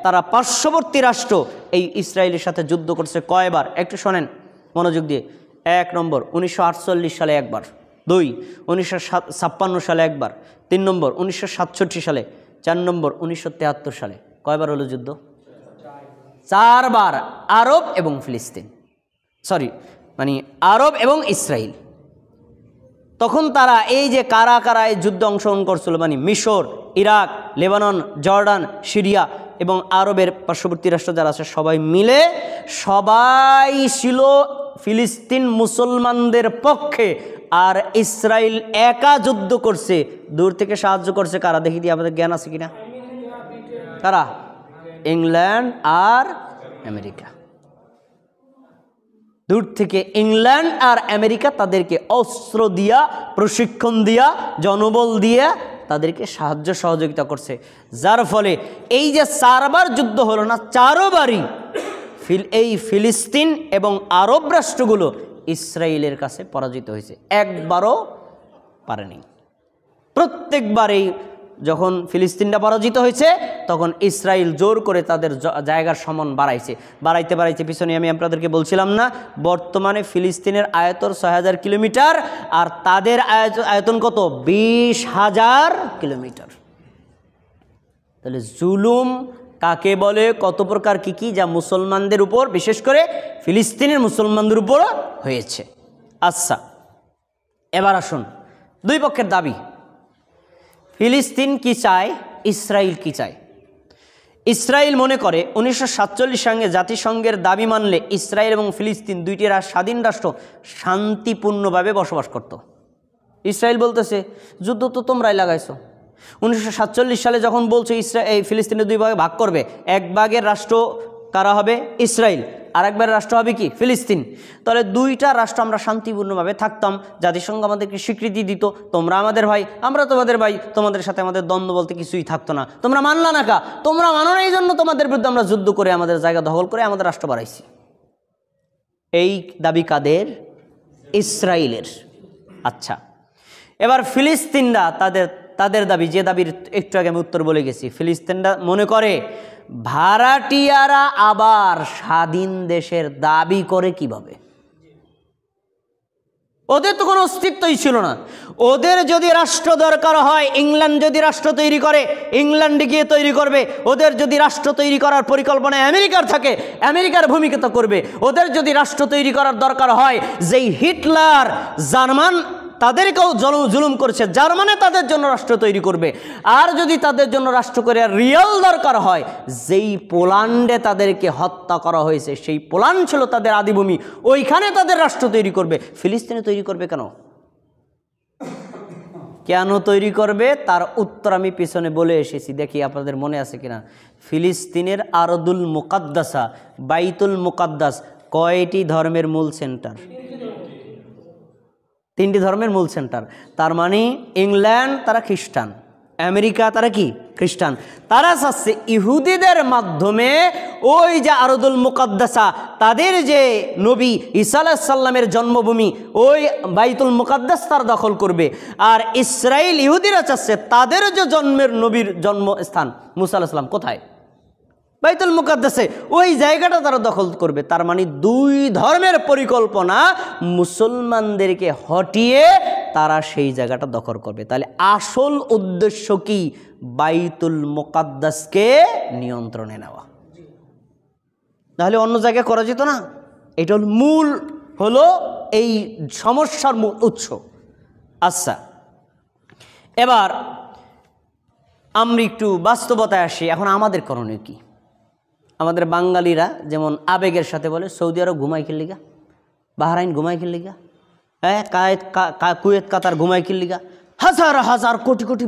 তারা পার্শ্ববর্তী রাষ্ট্র এই ইসরায়েলের সাথে যুদ্ধ করছে কয়বার একটু শোনেন মনোযোগ দিয়ে। 1 নম্বর 1948 সালে একবার, 2 1956 সালে একবার, 3 নম্বর 1967 সালে, 4 নম্বর 1973 সালে। কয়বার হলো যুদ্ধ? 4 বার। আরব এবং ফিলিস্তিন, মানে আরব এবং ইসরায়েল। তখন তারা এই যে কারা কারা এই যুদ্ধে অংশগ্রহণ করছিল, মানে মিশর, ইরাক, লেবানন, জর্ডান, সিরিয়া এবং আরবের পার্শ্ববর্তী রাষ্ট্র যারা আছে সবাই মিলে সবাই ছিল ফিলিস্তিন মুসলমানদের পক্ষে। আর ইসরায়েল একা যুদ্ধ করছে। দূর থেকে সাহায্য করছে কারা দেখি দিয়ে, আমাদের জ্ঞান আছে কিনা? কারা? ইংল্যান্ড আর আমেরিকা। দূর থেকে ইংল্যান্ড আর আমেরিকা তাদেরকে অস্ত্র দিয়া, প্রশিক্ষণ দিয়া, জনবল দিয়া তাদেরকে সাহায্য সহযোগিতা করছে। যার ফলে এই যে 4 বার যুদ্ধ হলো না, 4 বারই এই ফিলিস্তিন এবং আরব রাষ্ট্রগুলো ইসরায়েলের কাছে পরাজিত হয়েছে, একবারও পারেনি। প্রত্যেকবারেই যখন ফিলিস্তিনটা পরাজিত হয়েছে তখন ইসরায়েল জোর করে তাদের জায়গার সমান বাড়াইতে পিছনে আমি আপনাদেরকে বলছিলাম না, বর্তমানে ফিলিস্তিনের আয়তন 6000 কিলোমিটার আর তাদের আয়তন কত? 20,000 কিলোমিটার। তাহলে জুলুম কাকে বলে, কত প্রকার কি যা মুসলমানদের উপর, বিশেষ করে ফিলিস্তিনের মুসলমানদের উপর হয়েছে। আচ্ছা, এবার আসুন 2 পক্ষের দাবি। ফিলিস্তিন কি চায়, ইসরায়েল কি চায়? ইসরায়েল মনে করে 1947 সালে জাতিসংঘের দাবি মানলে ইসরায়েল এবং ফিলিস্তিন 2টি স্বাধীন রাষ্ট্র শান্তিপূর্ণভাবে বসবাস করত। ইসরায়েল বলতেছে যুদ্ধ তো তোমরাই লাগাইছো। 1947 সালে যখন বলছো এই ফিলিস্তিনের 2 ভাগে ভাগ করবে, এক ভাগের রাষ্ট্র কারা হবে? ইসরায়েল, আর একবার রাষ্ট্র হবে কি? ফিলিস্তিন। তাহলে 2টা রাষ্ট্র আমরা শান্তিপূর্ণভাবে থাকতাম, জাতিসংঘ আমাদেরকে স্বীকৃতি দিত, তোমরা আমাদের ভাই, আমরা তোমাদের ভাই, তোমাদের সাথে আমাদের দ্বন্দ্ব বলতে কিছুই থাকতো না। তোমরা মানলা না কা? তোমরা মানো না, এই জন্য তোমাদের বিরুদ্ধে আমরা যুদ্ধ করে আমাদের জায়গা দখল করে আমাদের রাষ্ট্র বাড়াইছি। এই দাবি কাদের? ইসরায়েলের। আচ্ছা, এবার ফিলিস্তিনরা তাদের দাবি, যে দাবির একটু আগে আমি উত্তর বলে গেছি, ফিলিস্তিনরা মনে করে ভাড়াটিয়ারা আবার স্বাধীন দেশের দাবি করে কিভাবে? ওদের তো কোনো অস্তিত্বই ছিল না। ওদের যদি রাষ্ট্র দরকার হয়, ইংল্যান্ড যদি রাষ্ট্র তৈরি করে, ইংল্যান্ডে গিয়ে তৈরি করবে। ওদের যদি রাষ্ট্র তৈরি করার পরিকল্পনা আমেরিকার থাকে, আমেরিকার ভূমিকা তো করবে। ওদের যদি রাষ্ট্র তৈরি করার দরকার হয়, যেই হিটলার জার্মান তাদেরকেও জুলুম করছে, জার্মানে তাদের জন্য রাষ্ট্র তৈরি করবে। আর যদি তাদের জন্য রাষ্ট্র করে রিয়েল দরকার হয়, যেই পোল্যান্ডে তাদেরকে হত্যা করা হয়েছে, সেই পোল্যান্ড ছিল তাদের আদিভূমি, ওইখানে তাদের রাষ্ট্র তৈরি করবে। ফিলিস্তিনে তৈরি করবে কেন? কেন তৈরি করবে তার উত্তর আমি পিছনে বলে এসেছি, দেখি আপনাদের মনে আছে কিনা। ফিলিস্তিনের আরদুল মুকাদ্দাসা, বাইতুল মুকাদ্দাস কয়টি ধর্মের মূল সেন্টার? 3টি ধর্মের মূল সেন্টার। তার মানে ইংল্যান্ড তারা খ্রিস্টান, আমেরিকা তারা কি? খ্রিস্টান। তারা চাচ্ছে ইহুদিদের মাধ্যমে ওই যে আরদুল মুকাদ্দাসা, তাদের যে নবী ঈসা আলাইহিস সালামের জন্মভূমি, ওই বাইতুল মুকাদ্দাস তারা দখল করবে। আর ইসরায়েল ইহুদিরা চাচ্ছে তাদের যে জন্মের নবীর জন্মস্থান মুসা আলাইহিস সালাম কোথায়? বাইতুল মুকাদ্দাসে, ওই জায়গাটা তারা দখল করবে। তার মানে 2 ধর্মের পরিকল্পনা, মুসলমানদেরকে হটিয়ে তারা সেই জায়গাটা দখল করবে। তাহলে আসল উদ্দেশ্য কি? বাইতুল মুকাদ্দাসকে নিয়ন্ত্রণে নেওয়া। তাহলে অন্য জায়গায় করা যেত না? এটা মূল হলো এই সমস্যার মূল উৎস। আচ্ছা, এবার আমরা একটু বাস্তবতায় আসি। এখন আমাদের করণীয় কি? আমাদের বাঙালিরা যেমন আবেগের সাথে বলে সৌদি আরব ঘুমাই খেললিগা, বাহরাইন ঘুমাই খেললিগা, হ্যাঁ কুয়েত কাতার ঘুমাই খেললিগা, হাজার হাজার কোটি কোটি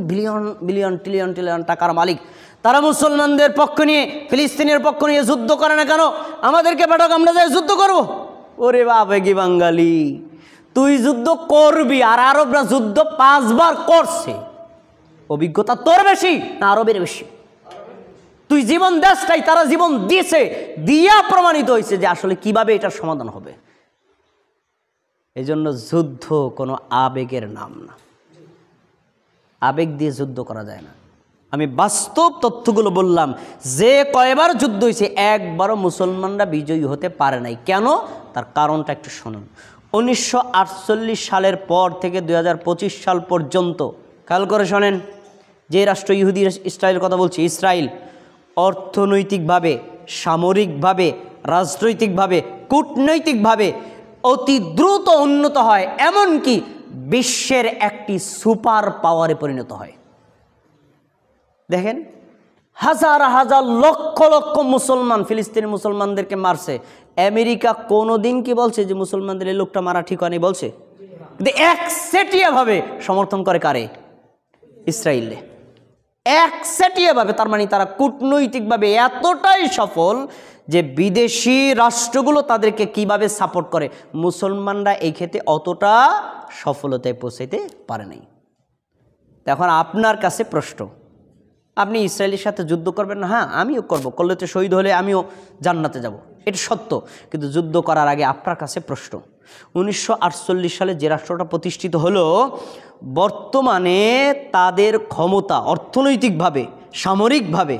বিলিয়ন ট্রিলিয়ন টাকার মালিক, তারা মুসলমানদের পক্ষ নিয়ে, ফিলিস্তিনের পক্ষ নিয়ে যুদ্ধ করে না কেন? আমাদেরকে পাঠাক, আমরা যাই যুদ্ধ করব। ওরে আবেগী বাঙালি, তুই যুদ্ধ করবি, আর আরবরা যুদ্ধ 5 বার করছে। অভিজ্ঞতা তোর বেশি না আরবের বেশি? তুই জীবন দেশটাই, তারা জীবন দিয়েছে, দিয়া প্রমাণিত হয়েছে যে আসলে কিভাবে এটার সমাধান হবে। এই জন্য যুদ্ধ কোনো আবেগের নাম না, আবেগ দিয়ে যুদ্ধ করা যায় না। আমি বাস্তব তথ্যগুলো বললাম। যে কয়বার যুদ্ধ হয়েছে একবারও মুসলমানরা বিজয়ী হতে পারে নাই। কেন? তার কারণটা একটু শুনুন। 1948 সালের পর থেকে 2025 সাল পর্যন্ত খেয়াল করে শোনেন, যে রাষ্ট্র ইহুদি ইসরায়েলের কথা বলছি, ইসরায়েল অর্থনৈতিকভাবে, সামরিকভাবে, রাজনৈতিকভাবে, কূটনৈতিকভাবে অতি দ্রুত উন্নত হয়, এমনকি বিশ্বের একটি সুপার পাওয়ারে পরিণত হয়। দেখেন, হাজার হাজার লক্ষ লক্ষ মুসলমান ফিলিস্তিনি মুসলমানদেরকে মারছে। আমেরিকা কোনোদিন কি বলছে যে মুসলমানদের এই লোকটা মারা ঠিক হয়নি? বলছে। কিন্তু একচেটিয়াভাবে সমর্থন করে কারে? ইসরায়েলে। একচেটিয়াভাবে। তার মানে তারা কূটনৈতিকভাবে এতটাই সফল যে বিদেশি রাষ্ট্রগুলো তাদেরকে কিভাবে সাপোর্ট করে, মুসলমানরা এই ক্ষেত্রে অতটা সফলতায় পৌঁছাইতে পারে নাই। এখন আপনার কাছে প্রশ্ন, আপনি ইসরায়েলের সাথে যুদ্ধ করবেন না? হ্যাঁ, আমিও করব, করলে তো শহীদ হলে আমিও জান্নাতে যাব, এটা সত্য। কিন্তু যুদ্ধ করার আগে আপনার কাছে প্রশ্ন, 1948 সালে যে রাষ্ট্রটা প্রতিষ্ঠিত হলো, বর্তমানে তাদের ক্ষমতা অর্থনৈতিকভাবে, সামরিকভাবে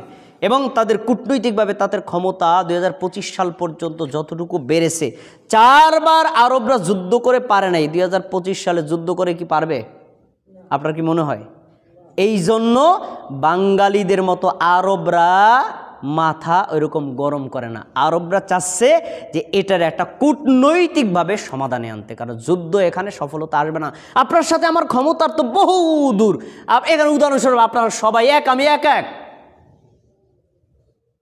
এবং তাদের কূটনৈতিকভাবে তাদের ক্ষমতা 2025 সাল পর্যন্ত যতটুকু বেড়েছে, 4 বার আরবরা যুদ্ধ করে পারে নাই। 2025 সালে যুদ্ধ করে কি পারবে? আপনার কি মনে হয়? এই জন্য বাঙালিদের মতো আরবরা মাথা ওইরকম গরম করে না। আরবরা চাচ্ছে যে এটার একটা কূটনৈতিকভাবে সমাধানে আনতে, কারণ যুদ্ধ এখানে সফলতা আসবে না। আপনার সাথে আমার ক্ষমতার তো বহু দূর। এখানে উদাহরণস্বরূপ আপনারা সবাই এক, আমি এক।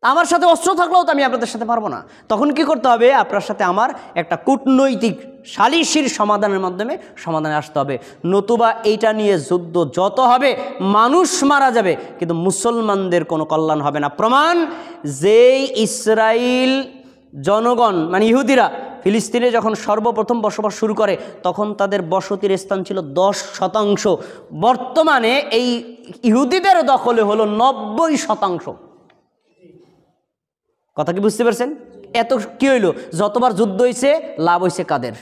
আমার সাথে অস্ত্র থাকলেও তো আমি আপনাদের সাথে পারবো না। তখন কি করতে হবে? আপনার সাথে আমার একটা কূটনৈতিক সালিসির সমাধানের মাধ্যমে সমাধানে আসতে হবে। নতুবা এইটা নিয়ে যুদ্ধ যত হবে, মানুষ মারা যাবে, কিন্তু মুসলমানদের কোনো কল্যাণ হবে না। প্রমাণ, যেই ইসরায়েল জনগণ মানে ইহুদিরা ফিলিস্তিনে যখন সর্বপ্রথম বসবাস শুরু করে, তখন তাদের বসতির স্থান ছিল 10%। বর্তমানে এই ইহুদিদের দখলে হলো 90%। কথা কি বুঝতে পারছেন? এত কি হইল? যতবার যুদ্ধ হয়েছে, লাভ হয়েছে কাদের?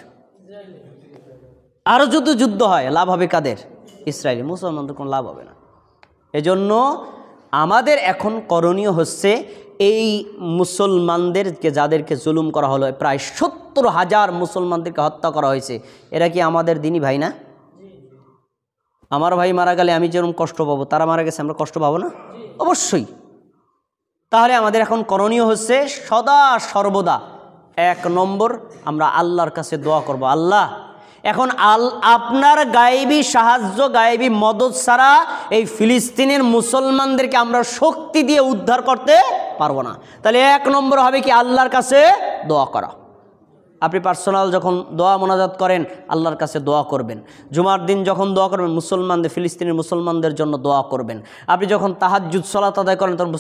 আরো যুদ্ধ হয়, লাভ হবে কাদের? ইসরায়েলি। মুসলমানদের কোনো লাভ হবে না। এজন্য আমাদের এখন করণীয় হচ্ছে, এই মুসলমানদেরকে যাদেরকে জুলুম করা হলো, প্রায় 70,000 মুসলমানদেরকে হত্যা করা হয়েছে, এরা কি আমাদের দিনী ভাই না? আমার ভাই মারা গেলে আমি যেরকম কষ্ট পাবো, তারা মারা গেছে আমরা কষ্ট পাবো না? অবশ্যই। তাহলে আমাদের এখন করণীয় হচ্ছে, সদা সর্বদা 1 নম্বর আমরা আল্লাহর কাছে দোয়া করব। আল্লাহ, এখন আপনার গায়েবী সাহায্য, গায়েবী মদত ছাড়া এই ফিলিস্তিনের মুসলমানদেরকে আমরা শক্তি দিয়ে উদ্ধার করতে পারবো না। তাহলে 1 নম্বর হবে কি? আল্লাহর কাছে দোয়া করা। আপনি পার্সোনাল যখন দোয়া মোনাজাত করেন, আল্লাহর কাছে দোয়া করবেন। জুমার দিন যখন দোয়া করবেন, ফিলিস্তিনের মুসলমানদের জন্য দোয়া করবেন। আপনি যখন তাহাজ্জুদ সালাত আদায় করেন, তখন